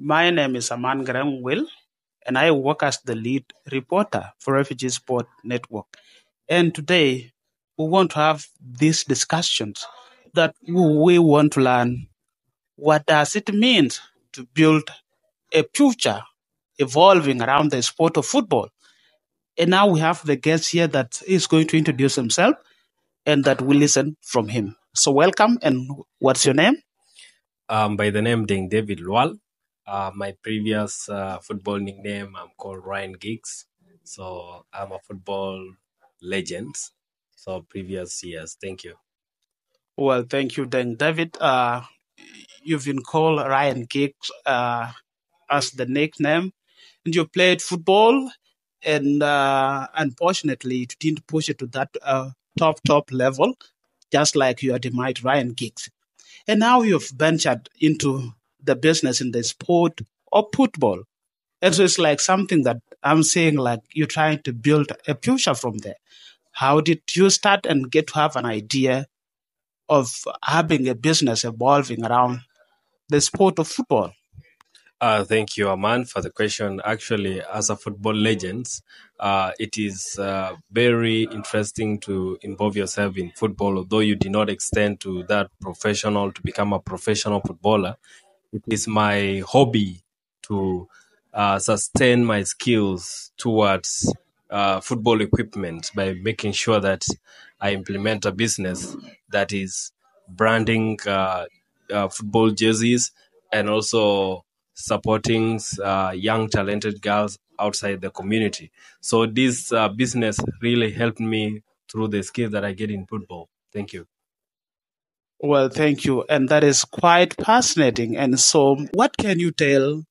My name is Aman Graham Will, and I work as the lead reporter for Refugee Sport Network. And today, we want to have these discussions that we want to learn what does it mean to build a future evolving around the sport of football. And now we have the guest here that is going to introduce himself and that we listen from him. So welcome, and what's your name? By the name Deng David Lwal. My previous football nickname, I'm called Ryan Giggs. So I'm a football legend. So previous years. Thank you. Well, thank you, then, David. You've been called Ryan Giggs as the nickname, and you played football, and unfortunately, you didn't push it to that top level, just like you admired Ryan Giggs. And now you've ventured into the business in the sport of football. And so it's like something that I'm saying, like you're trying to build a future from there. How did you start and get to have an idea of having a business evolving around the sport of football? Thank you, Aman, for the question. Actually, as a football legend, it is very interesting to involve yourself in football, although you did not extend to that professional to become a professional footballer. It is my hobby to sustain my skills towards football equipment by making sure that I implement a business that is branding football jerseys and also supporting young talented girls outside the community. So this business really helped me through the skills that I get in football. Thank you. Well, thank you. And that is quite fascinating. And so, what can you tell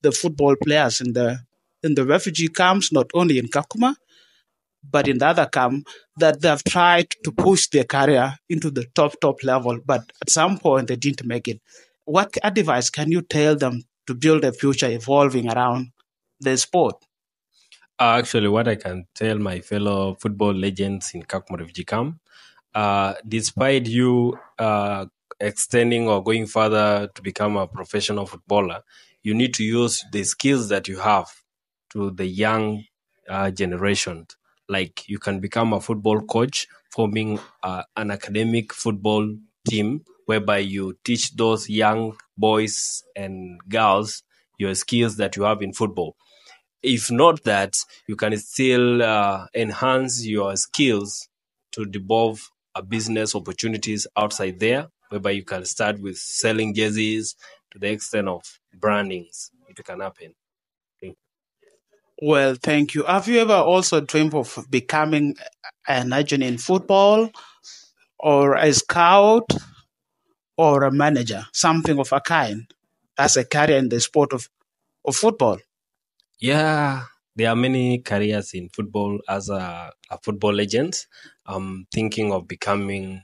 the football players in the refugee camps, not only in Kakuma, but in the other camp, that they have tried to push their career into the top level, but at some point they didn't make it? What advice can you tell them to build a future evolving around the sport? Actually, what I can tell my fellow football legends in Kakuma Refugee Camp, despite you extending or going further to become a professional footballer, you need to use the skills that you have to the young generation. Like you can become a football coach, forming an academic football team whereby you teach those young boys and girls your skills that you have in football. If not that, you can still enhance your skills to devolve a business opportunities outside there, whereby you can start with selling jerseys to the extent of brandings. It can happen. Well, thank you. Have you ever also dreamed of becoming an agent in football or a scout or a manager, something of a kind, as a career in the sport of football? Yeah, there are many careers in football as a football legend. I'm thinking of becoming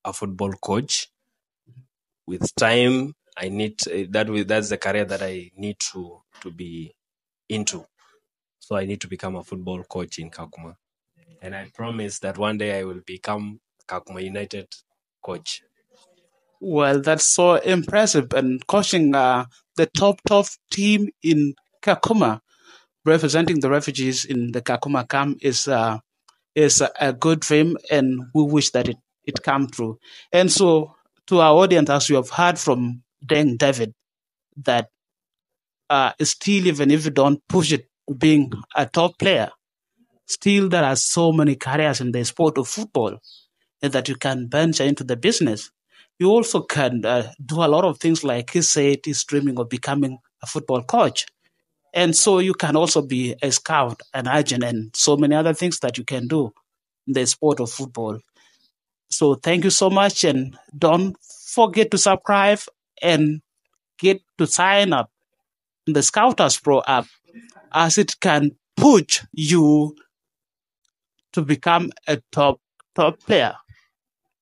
a football coach. With time, I need that's the career that I need to be into. So I need to become a football coach in Kakuma. And I promise that one day I will become Kakuma United coach. Well, that's so impressive. And coaching the top team in Kakuma, representing the refugees in the Kakuma camp, is a good dream, and we wish that it come true. And so, to our audience, as you have heard from Deng David, that still, even if you don't push it being a top player, still there are so many careers in the sport of football that you can venture into the business. You also can do a lot of things, like he said, he's dreaming of becoming a football coach. And so you can also be a scout, an agent, and so many other things that you can do in the sport of football. So thank you so much. And don't forget to subscribe and get to sign up in the Scouters Pro app, as it can push you to become a top player,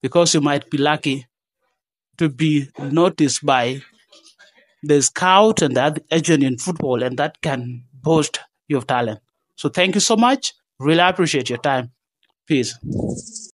because you might be lucky to be noticed by the scout and the agent in football, and that can boost your talent. So thank you so much. Really appreciate your time. Peace.